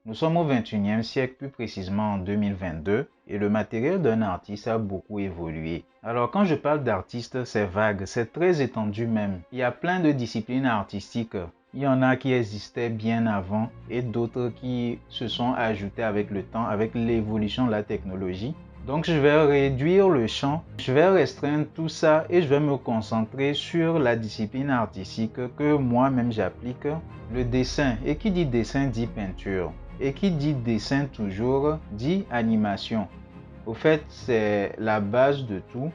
Nous sommes au 21e siècle, plus précisément en 2022, et le matériel d'un artiste a beaucoup évolué. Alors quand je parle d'artiste, c'est vague, c'est très étendu même. Il y a plein de disciplines artistiques. Il y en a qui existaient bien avant et d'autres qui se sont ajoutées avec le temps, avec l'évolution de la technologie. Donc je vais réduire le champ, je vais restreindre tout ça et je vais me concentrer sur la discipline artistique que moi-même j'applique, le dessin. Et qui dit dessin dit peinture. Et qui dit dessin toujours dit animation. Au fait, c'est la base de tout,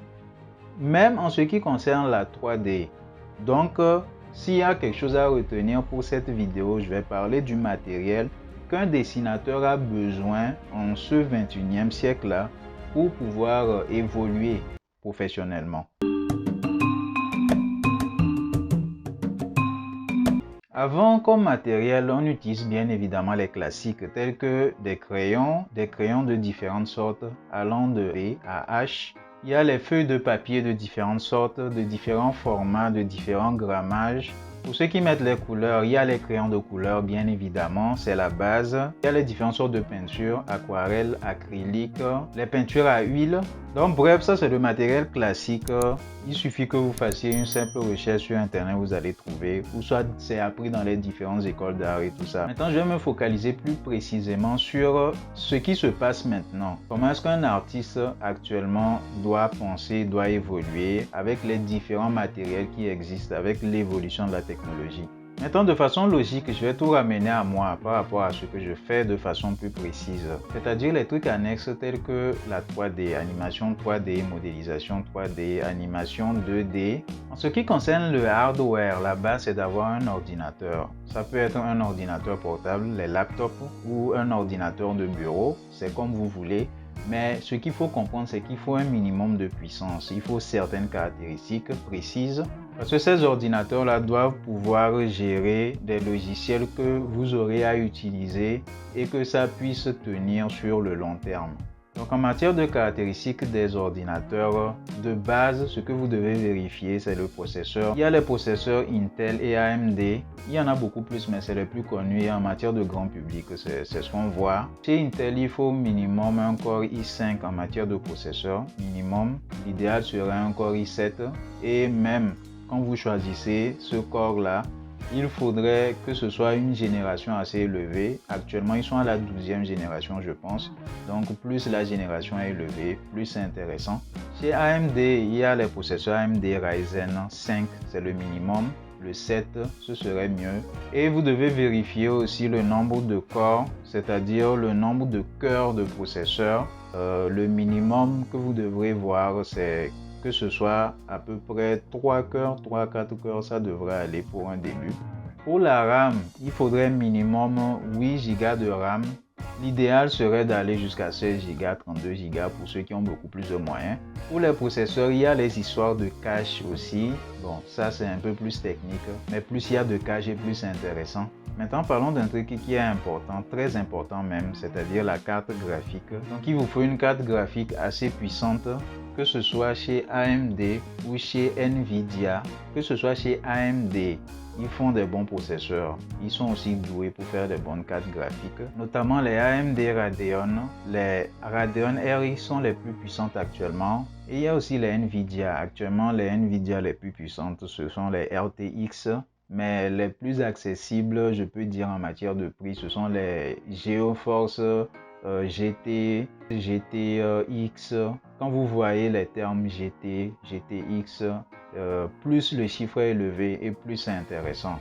même en ce qui concerne la 3D. Donc, s'il y a quelque chose à retenir pour cette vidéo, je vais parler du matériel qu'un dessinateur a besoin en ce 21e siècle-là pour pouvoir évoluer professionnellement. Avant, comme matériel, on utilise bien évidemment les classiques tels que des crayons de différentes sortes allant de B à H. Il y a les feuilles de papier de différentes sortes, de différents formats, de différents grammages. Pour ceux qui mettent les couleurs, il y a les crayons de couleur bien évidemment, c'est la base. Il y a les différentes sortes de peintures, aquarelle, acrylique, les peintures à huile. Donc bref, ça c'est le matériel classique. Il suffit que vous fassiez une simple recherche sur internet, vous allez trouver, ou soit c'est appris dans les différentes écoles d'art et tout ça. Maintenant, je vais me focaliser plus précisément sur ce qui se passe maintenant. Comment est-ce qu'un artiste actuellement doit penser, doit évoluer avec les différents matériels qui existent, avec l'évolution de la technologie. Maintenant, de façon logique, je vais tout ramener à moi par rapport à ce que je fais de façon plus précise. C'est-à-dire les trucs annexes tels que la 3D, animation 3D, modélisation 3D, animation 2D. En ce qui concerne le hardware, la base c'est d'avoir un ordinateur. Ça peut être un ordinateur portable, les laptops ou un ordinateur de bureau, c'est comme vous voulez. Mais ce qu'il faut comprendre, c'est qu'il faut un minimum de puissance. Il faut certaines caractéristiques précises. Parce que ces ordinateurs-là doivent pouvoir gérer des logiciels que vous aurez à utiliser et que ça puisse tenir sur le long terme. Donc en matière de caractéristiques des ordinateurs, de base, ce que vous devez vérifier, c'est le processeur. Il y a les processeurs Intel et AMD. Il y en a beaucoup plus, mais c'est les plus connus. Et en matière de grand public, c'est ce qu'on voit. Chez Intel, il faut minimum un Core i5 en matière de processeur. Minimum. L'idéal serait un Core i7. Et même quand vous choisissez ce corps-là, il faudrait que ce soit une génération assez élevée. Actuellement, ils sont à la 12e génération, je pense. Donc, plus la génération est élevée, plus c'est intéressant. Chez AMD, il y a les processeurs AMD Ryzen 5, c'est le minimum. Le 7, ce serait mieux. Et vous devez vérifier aussi le nombre de corps, c'est-à-dire le nombre de cœurs de processeur. Le minimum que vous devrez voir, c'est que ce soit à peu près 3 cœurs, 3-4 cœurs, ça devrait aller pour un début. Pour la RAM, il faudrait minimum 8 Go de RAM. L'idéal serait d'aller jusqu'à 16 Go, 32 Go pour ceux qui ont beaucoup plus de moyens. Pour les processeurs, il y a les histoires de cache aussi. Bon, ça c'est un peu plus technique, mais plus il y a de cache et plus c'est intéressant. Maintenant, parlons d'un truc qui est important, très important même, c'est-à-dire la carte graphique. Donc, il vous faut une carte graphique assez puissante, que ce soit chez AMD ou chez Nvidia, que ce soit chez AMD. Ils font des bons processeurs. Ils sont aussi doués pour faire des bonnes cartes graphiques, notamment les AMD Radeon. Les Radeon RX sont les plus puissantes actuellement. Et il y a aussi les Nvidia. Actuellement, les Nvidia les plus puissantes, ce sont les RTX. Mais les plus accessibles, je peux dire en matière de prix, ce sont les GeoForce GT, GTX. Quand vous voyez les termes GT, GTX, plus le chiffre est élevé et plus c'est intéressant.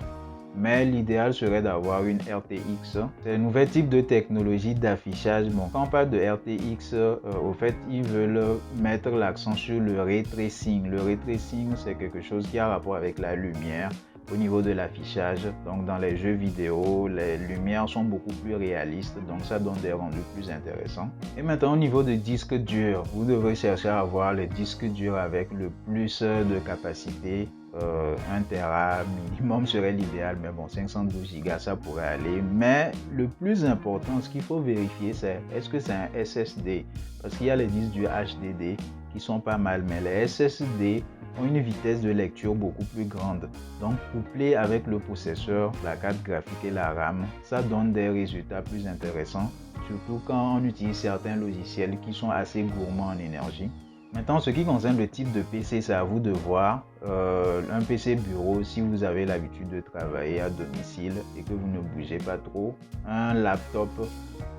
Mais l'idéal serait d'avoir une RTX. C'est un nouvel type de technologie d'affichage. Bon, quand on parle de RTX, au fait, ils veulent mettre l'accent sur le ray tracing. Le ray tracing, c'est quelque chose qui a rapport avec la lumière au niveau de l'affichage. Donc dans les jeux vidéo, les lumières sont beaucoup plus réalistes, donc ça donne des rendus plus intéressants. Et maintenant au niveau de disque dur, vous devrez chercher à avoir les disques durs avec le plus de capacité. 1 Tera minimum serait l'idéal, mais bon, 512 Go ça pourrait aller. Mais le plus important, ce qu'il faut vérifier, c'est est-ce que c'est un SSD, parce qu'il y a les disques durs HDD qui sont pas mal, mais les SSD ont une vitesse de lecture beaucoup plus grande. Donc couplé avec le processeur, la carte graphique et la RAM, ça donne des résultats plus intéressants, surtout quand on utilise certains logiciels qui sont assez gourmands en énergie. Maintenant, ce qui concerne le type de PC, c'est à vous de voir. Un PC bureau, si vous avez l'habitude de travailler à domicile et que vous ne bougez pas trop. Un laptop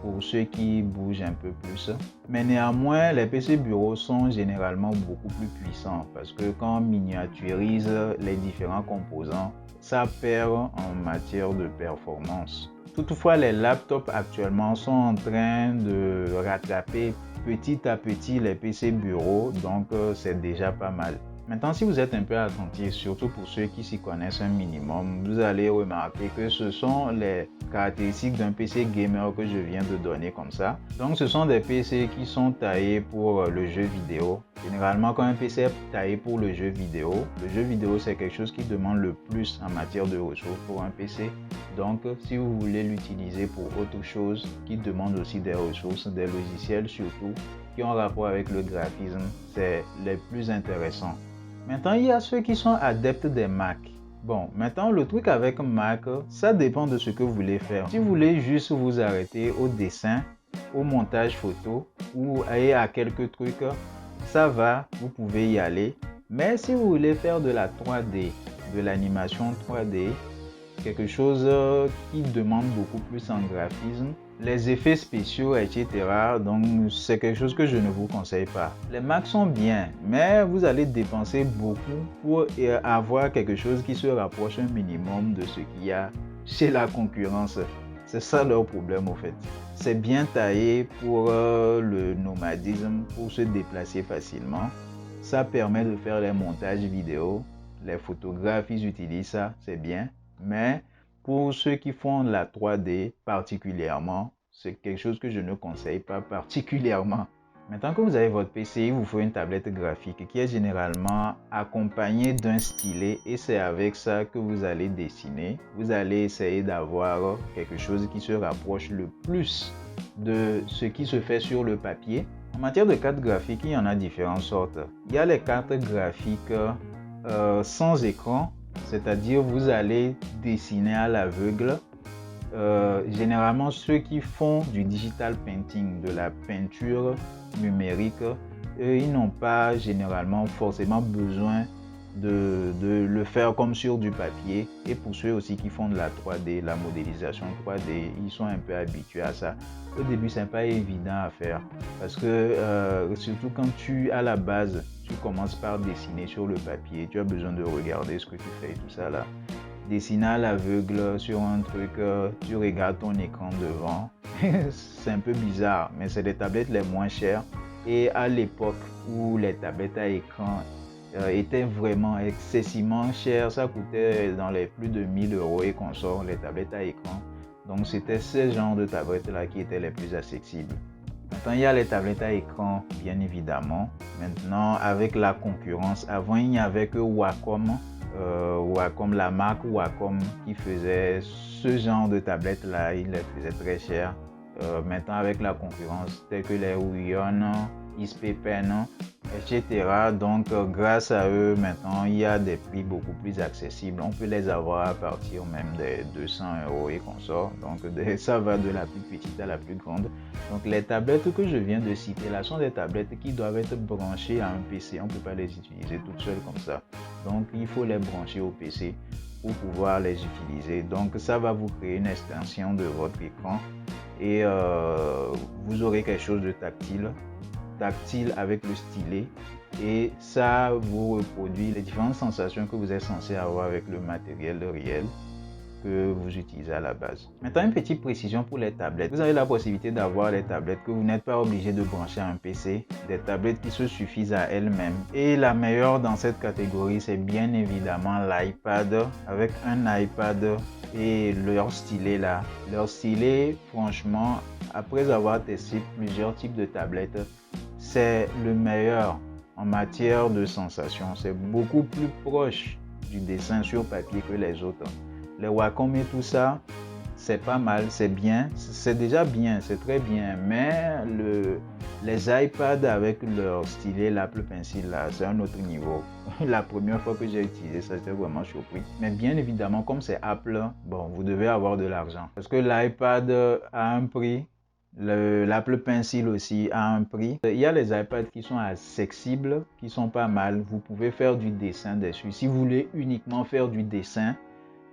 pour ceux qui bougent un peu plus. Mais néanmoins, les PC bureaux sont généralement beaucoup plus puissants parce que quand on miniaturise les différents composants, ça perd en matière de performance. Toutefois, les laptops actuellement sont en train de rattraper petit à petit les PC bureaux, donc c'est déjà pas mal. Maintenant, si vous êtes un peu attentif, surtout pour ceux qui s'y connaissent un minimum, vous allez remarquer que ce sont les caractéristiques d'un PC gamer que je viens de donner comme ça. Donc, ce sont des PC qui sont taillés pour le jeu vidéo. Généralement, quand un PC est taillé pour le jeu vidéo c'est quelque chose qui demande le plus en matière de ressources pour un PC. Donc, si vous voulez l'utiliser pour autre chose qui demande aussi des ressources, des logiciels surtout, qui ont rapport avec le graphisme, c'est les plus intéressants. Maintenant, il y a ceux qui sont adeptes des Mac. Bon, maintenant, le truc avec Mac, ça dépend de ce que vous voulez faire. Si vous voulez juste vous arrêter au dessin, au montage photo ou à quelques trucs, ça va, vous pouvez y aller. Mais si vous voulez faire de la 3D, de l'animation 3D, quelque chose qui demande beaucoup plus en graphisme, les effets spéciaux, etc. Donc, c'est quelque chose que je ne vous conseille pas. Les Macs sont bien, mais vous allez dépenser beaucoup pour avoir quelque chose qui se rapproche un minimum de ce qu'il y a chez la concurrence. C'est ça leur problème, au fait. C'est bien taillé pour le nomadisme, pour se déplacer facilement. Ça permet de faire les montages vidéo. Les photographes, ils utilisent ça, c'est bien. Mais pour ceux qui font la 3D particulièrement, c'est quelque chose que je ne conseille pas particulièrement. Maintenant que vous avez votre PC, il vous faut une tablette graphique qui est généralement accompagnée d'un stylet et c'est avec ça que vous allez dessiner. Vous allez essayer d'avoir quelque chose qui se rapproche le plus de ce qui se fait sur le papier. En matière de cartes graphiques, il y en a différentes sortes. Il y a les cartes graphiques sans écran, c'est-à-dire vous allez dessiner à l'aveugle. Généralement, ceux qui font du digital painting, de la peinture numérique, ils n'ont pas généralement forcément besoin de le faire comme sur du papier. Et pour ceux aussi qui font de la 3D, la modélisation 3D, ils sont un peu habitués à ça. Au début, c'est pas évident à faire parce que surtout quand à la base, tu commences par dessiner sur le papier, tu as besoin de regarder ce que tu fais et tout ça là. Dessiner à l'aveugle sur un truc, tu regardes ton écran devant, c'est un peu bizarre, mais c'est les tablettes les moins chères. Et à l'époque où les tablettes à écran étaient vraiment excessivement chères, ça coûtait dans les plus de 1000 € et consorts, les tablettes à écran. Donc c'était ce genre de tablettes là qui étaient les plus accessibles. Maintenant, il y a les tablettes à écran, bien évidemment. Maintenant, avec la concurrence, avant il n'y avait que Wacom. La marque Wacom qui faisait ce genre de tablette là, il les faisait très cher. Maintenant avec la concurrence telle que les Huion, XP Pen, etc. Donc grâce à eux maintenant il y a des prix beaucoup plus accessibles. On peut les avoir à partir même des 200 € et consorts. Donc ça va de la plus petite à la plus grande. Donc les tablettes que je viens de citer là sont des tablettes qui doivent être branchées à un PC. On ne peut pas les utiliser toutes seules comme ça. Donc il faut les brancher au PC pour pouvoir les utiliser. Donc ça va vous créer une extension de votre écran et vous aurez quelque chose de tactile avec le stylet et ça vous reproduit les différentes sensations que vous êtes censé avoir avec le matériel réel que vous utilisez à la base. Maintenant, une petite précision pour les tablettes. Vous avez la possibilité d'avoir les tablettes que vous n'êtes pas obligé de brancher à un PC, des tablettes qui se suffisent à elles-mêmes. Et la meilleure dans cette catégorie, c'est bien évidemment l'iPad. Avec un iPad et leur stylet là. Leur stylet, franchement, après avoir testé plusieurs types de tablettes, c'est le meilleur en matière de sensation. C'est beaucoup plus proche du dessin sur papier que les autres. Les Wacom et tout ça, c'est pas mal, c'est bien, c'est déjà bien, c'est très bien, mais les iPads avec leur stylet, l'Apple Pencil, là, c'est un autre niveau. La première fois que j'ai utilisé ça, j'étais vraiment surpris. Mais bien évidemment, comme c'est Apple, bon, vous devez avoir de l'argent. Parce que l'iPad a un prix, l'Apple Pencil aussi a un prix. Il y a les iPads qui sont accessibles, qui sont pas mal. Vous pouvez faire du dessin dessus. Si vous voulez uniquement faire du dessin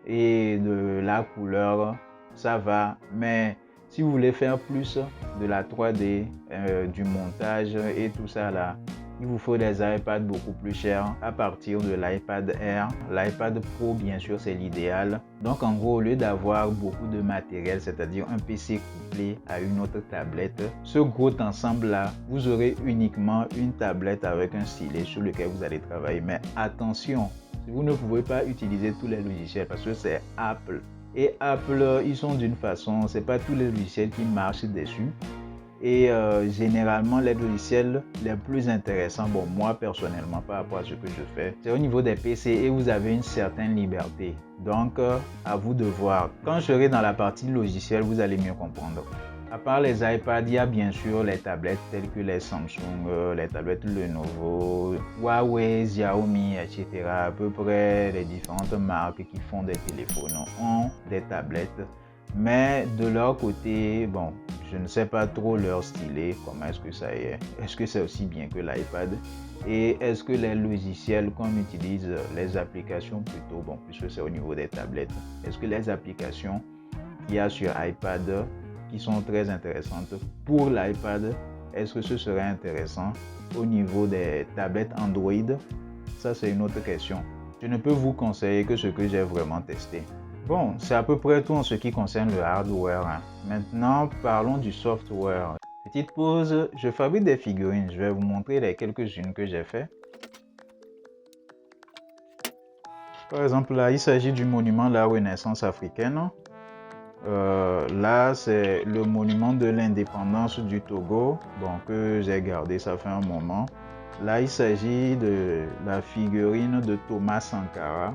et de la couleur, ça va. Mais si vous voulez faire plus de la 3D, du montage et tout ça là, il vous faut des iPads beaucoup plus chers à partir de l'iPad Air. L'iPad Pro, bien sûr, c'est l'idéal. Donc, en gros, au lieu d'avoir beaucoup de matériel, c'est-à-dire un PC couplé à une autre tablette, ce gros ensemble-là, vous aurez uniquement une tablette avec un stylet sur lequel vous allez travailler. Mais attention, vous ne pouvez pas utiliser tous les logiciels parce que c'est Apple. Et Apple, ils sont d'une façon, c'est pas tous les logiciels qui marchent dessus. Et généralement, les logiciels les plus intéressants, bon, moi personnellement, par rapport à ce que je fais, c'est au niveau des PC et vous avez une certaine liberté. Donc, à vous de voir. Quand je serai dans la partie logicielle, vous allez mieux comprendre. À part les iPads, il y a bien sûr les tablettes telles que les Samsung, les tablettes Lenovo, Huawei, Xiaomi, etc. À peu près les différentes marques qui font des téléphones ont des tablettes. Mais de leur côté, bon, je ne sais pas trop leur stylet, comment est-ce que ça est. Est-ce que c'est aussi bien que l'iPad? Et est-ce que les logiciels qu'on utilise, les applications plutôt, bon, puisque c'est au niveau des tablettes, est-ce que les applications qu'il y a sur iPad qui sont très intéressantes pour l'iPad, est-ce que ce serait intéressant au niveau des tablettes Android? Ça, c'est une autre question. Je ne peux vous conseiller que ce que j'ai vraiment testé. Bon, c'est à peu près tout en ce qui concerne le hardware. Maintenant, parlons du software. Petite pause, je fabrique des figurines. Je vais vous montrer les quelques-unes que j'ai fait. Par exemple, là, il s'agit du monument de la Renaissance africaine. Là, c'est le monument de l'indépendance du Togo, bon, que j'ai gardé, ça fait un moment. Là, il s'agit de la figurine de Thomas Sankara.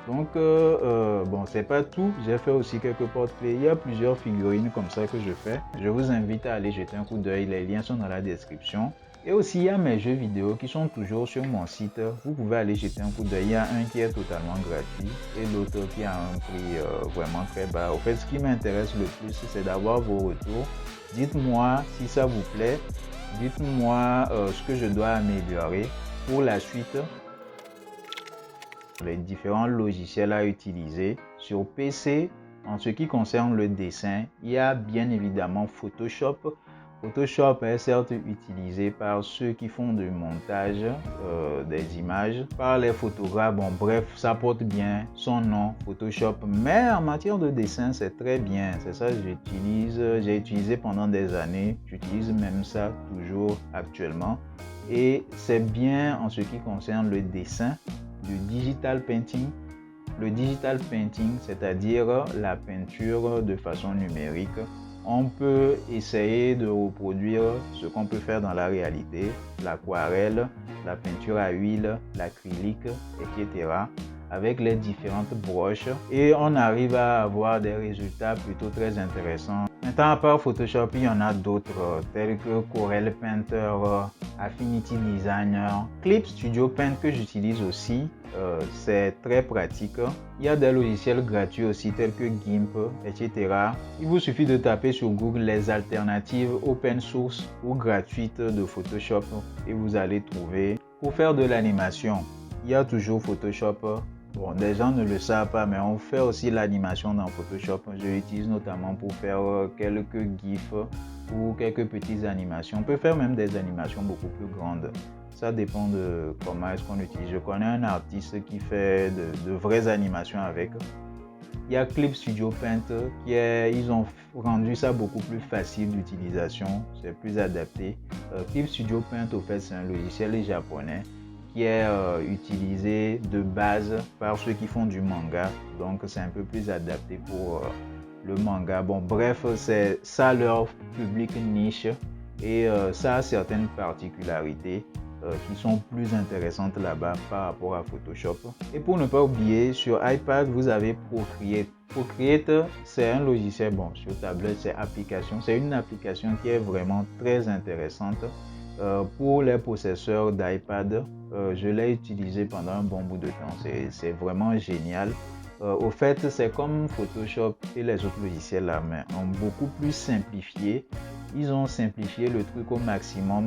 Donc, bon, c'est pas tout. J'ai fait aussi quelques portraits. Il y a plusieurs figurines comme ça que je fais. Je vous invite à aller jeter un coup d'œil. Les liens sont dans la description. Et aussi, il y a mes jeux vidéo qui sont toujours sur mon site. Vous pouvez aller jeter un coup d'œil. Il y a un qui est totalement gratuit et l'autre qui a un prix vraiment très bas. Au fait, ce qui m'intéresse le plus, c'est d'avoir vos retours. Dites-moi si ça vous plaît. Dites-moi ce que je dois améliorer pour la suite. Les différents logiciels à utiliser. Sur PC, en ce qui concerne le dessin, il y a bien évidemment Photoshop. Photoshop est certes utilisé par ceux qui font du montage des images, par les photographes. Bon, bref, ça porte bien son nom, Photoshop. Mais en matière de dessin, c'est très bien. C'est ça que j'utilise. J'ai utilisé pendant des années. J'utilise même ça toujours actuellement. Et c'est bien en ce qui concerne le dessin. Du digital painting. Le digital painting, c'est-à-dire la peinture de façon numérique. On peut essayer de reproduire ce qu'on peut faire dans la réalité, l'aquarelle, la peinture à huile, l'acrylique, etc. avec les différentes broches et on arrive à avoir des résultats plutôt très intéressants. Maintenant, à part Photoshop, il y en a d'autres tels que Corel Painter, Affinity Designer, Clip Studio Paint que j'utilise aussi. C'est très pratique. Il y a des logiciels gratuits aussi tels que GIMP, etc. Il vous suffit de taper sur Google les alternatives open source ou gratuites de Photoshop et vous allez trouver. Pour faire de l'animation, il y a toujours Photoshop. Bon, des gens ne le savent pas, mais on fait aussi l'animation dans Photoshop. Je l'utilise notamment pour faire quelques GIFs ou quelques petites animations. On peut faire même des animations beaucoup plus grandes. Ça dépend de comment est-ce qu'on utilise. Je connais un artiste qui fait de vraies animations avec. Il y a Clip Studio Paint ils ont rendu ça beaucoup plus facile d'utilisation. C'est plus adapté. Clip Studio Paint, au fait, c'est un logiciel japonais qui est utilisé de base par ceux qui font du manga. Donc, c'est un peu plus adapté pour le manga. Bon, bref, c'est ça leur public niche et ça a certaines particularités. qui sont plus intéressantes là-bas par rapport à Photoshop. Et pour ne pas oublier, sur iPad, vous avez Procreate. Procreate, c'est un logiciel, bon, sur tablette, c'est une application qui est vraiment très intéressante. Pour les possesseurs d'iPad, je l'ai utilisé pendant un bon bout de temps. C'est vraiment génial. Au fait, c'est comme Photoshop et les autres logiciels là, mais ont beaucoup plus simplifié. Ils ont simplifié le truc au maximum.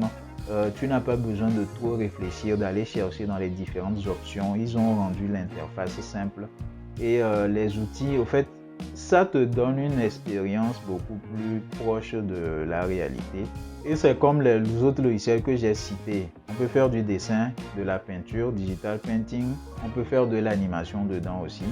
Tu n'as pas besoin de trop réfléchir, d'aller chercher dans les différentes options. Ils ont rendu l'interface simple. Et les outils, au fait, ça te donne une expérience beaucoup plus proche de la réalité. Et c'est comme les autres logiciels que j'ai cités. On peut faire du dessin, de la peinture, digital painting. On peut faire de l'animation dedans aussi.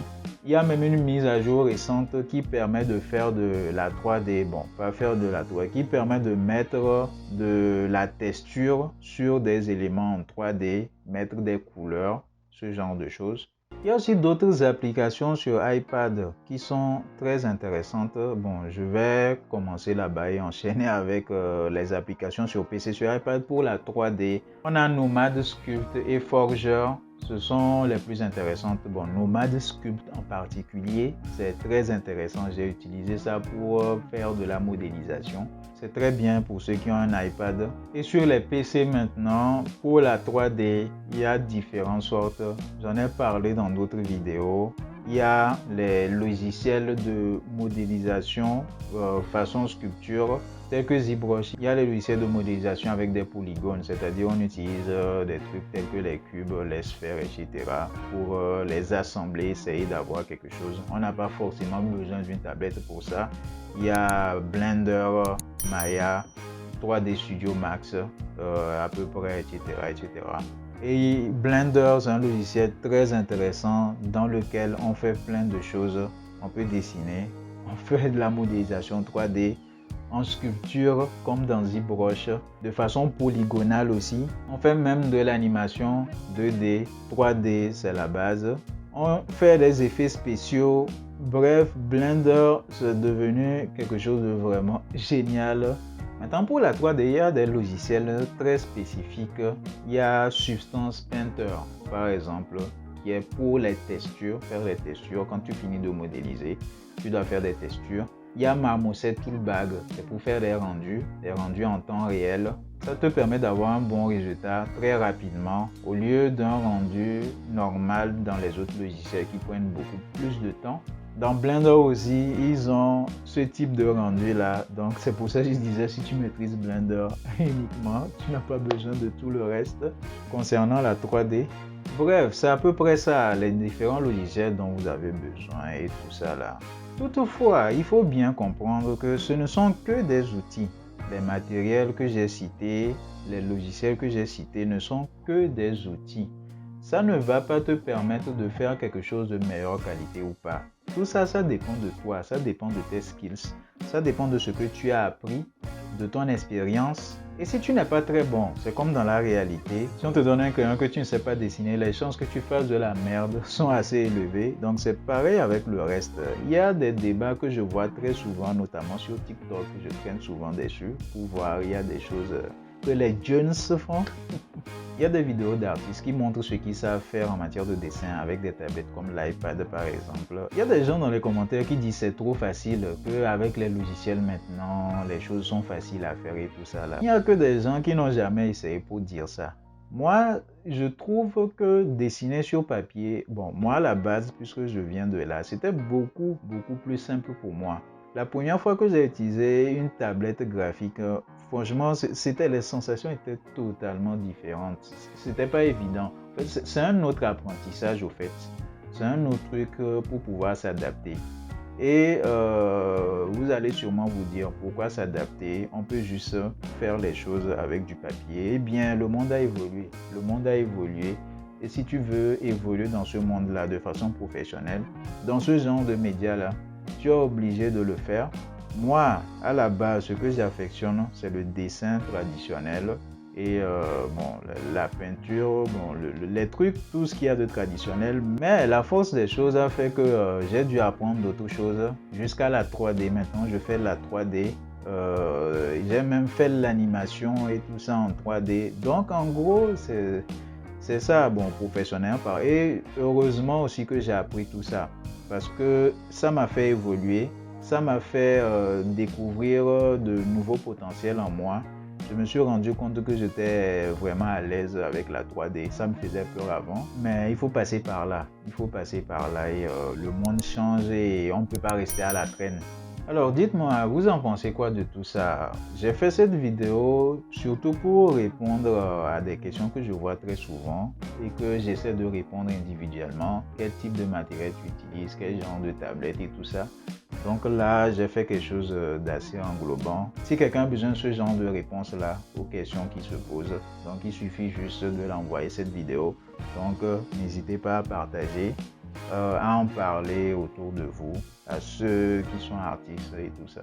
Il y a même une mise à jour récente qui permet de faire de la 3D. Bon, pas faire de la 3D, qui permet de mettre de la texture sur des éléments en 3D, mettre des couleurs, ce genre de choses. Il y a aussi d'autres applications sur iPad qui sont très intéressantes. Bon, je vais commencer là-bas et enchaîner avec les applications sur PC. Sur iPad pour la 3D, on a Nomad Sculpt et Forger. Ce sont les plus intéressantes. Bon, Nomad Sculpt en particulier, c'est très intéressant. J'ai utilisé ça pour faire de la modélisation. C'est très bien pour ceux qui ont un iPad. Et sur les PC maintenant, pour la 3D, il y a différentes sortes. J'en ai parlé dans d'autres vidéos. Il y a les logiciels de modélisation façon sculpture tels que ZBrush. Il y a les logiciels de modélisation avec des polygones, c'est-à-dire on utilise des trucs tels que les cubes, les sphères, etc. pour les assembler, essayer d'avoir quelque chose. On n'a pas forcément besoin d'une tablette pour ça. Il y a Blender, Maya, 3D Studio Max, à peu près, etc., etc. Et Blender, c'est un logiciel très intéressant dans lequel on fait plein de choses. On peut dessiner, on fait de la modélisation 3D, en sculpture comme dans ZBrush, de façon polygonale aussi. On fait même de l'animation 2D, 3D, c'est la base. On fait des effets spéciaux. Bref, Blender, c'est devenu quelque chose de vraiment génial. Maintenant, pour la 3D, il y a des logiciels très spécifiques. Il y a Substance Painter, par exemple, qui est pour les textures, faire les textures. Quand tu finis de modéliser, tu dois faire des textures. Il y a Marmoset Toolbag, c'est pour faire des rendus en temps réel. Ça te permet d'avoir un bon résultat très rapidement au lieu d'un rendu normal dans les autres logiciels qui prennent beaucoup plus de temps. Dans Blender aussi, ils ont ce type de rendu là. Donc c'est pour ça que je disais, si tu maîtrises Blender uniquement, tu n'as pas besoin de tout le reste. Concernant la 3D, bref, c'est à peu près ça, les différents logiciels dont vous avez besoin et tout ça là. Toutefois, il faut bien comprendre que ce ne sont que des outils. Les matériels que j'ai cités, les logiciels que j'ai cités ne sont que des outils. Ça ne va pas te permettre de faire quelque chose de meilleure qualité ou pas. Tout ça, ça dépend de toi, ça dépend de tes skills, ça dépend de ce que tu as appris, de ton expérience. Et si tu n'es pas très bon, c'est comme dans la réalité. Si on te donne un crayon que tu ne sais pas dessiner, les chances que tu fasses de la merde sont assez élevées. Donc c'est pareil avec le reste. Il y a des débats que je vois très souvent, notamment sur TikTok. Je traîne souvent dessus pour voir, il y a des choses que les jeunes se font. Il y a des vidéos d'artistes qui montrent ce qu'ils savent faire en matière de dessin avec des tablettes comme l'iPad par exemple. Il y a des gens dans les commentaires qui disent c'est trop facile, qu'avec les logiciels maintenant, les choses sont faciles à faire et tout ça là. Il n'y a que des gens qui n'ont jamais essayé pour dire ça. Moi, je trouve que dessiner sur papier, bon, moi à la base, puisque je viens de là, c'était beaucoup plus simple pour moi. La première fois que j'ai utilisé une tablette graphique, franchement, les sensations étaient totalement différentes. C'était pas évident. C'est un autre apprentissage au fait. C'est un autre truc pour pouvoir s'adapter. Et vous allez sûrement vous dire pourquoi s'adapter. On peut juste faire les choses avec du papier. Eh bien, le monde a évolué. Le monde a évolué. Et si tu veux évoluer dans ce monde-là de façon professionnelle, dans ce genre de médias-là, tu es obligé de le faire. Moi, à la base, ce que j'affectionne, c'est le dessin traditionnel et la peinture, les trucs, tout ce qu'il y a de traditionnel. Mais la force des choses a fait que j'ai dû apprendre d'autres choses jusqu'à la 3D. Maintenant, je fais la 3D J'ai même fait l'animation et tout ça en 3D. Donc en gros, c'est ça, bon, professionnellement par. Et heureusement aussi que j'ai appris tout ça parce que ça m'a fait évoluer, ça m'a fait découvrir de nouveaux potentiels en moi. Je me suis rendu compte que j'étais vraiment à l'aise avec la 3D. Ça me faisait peur avant, mais il faut passer par là. Il faut passer par là et le monde change et on ne peut pas rester à la traîne. Alors dites-moi, vous en pensez quoi de tout ça? J'ai fait cette vidéo surtout pour répondre à des questions que je vois très souvent et que j'essaie de répondre individuellement. Quel type de matériel tu utilises, quel genre de tablette et tout ça. Donc là, j'ai fait quelque chose d'assez englobant. Si quelqu'un a besoin de ce genre de réponse-là aux questions qui se posent, donc il suffit juste de l'envoyer cette vidéo. Donc n'hésitez pas à partager, à en parler autour de vous, à ceux qui sont artistes et tout ça.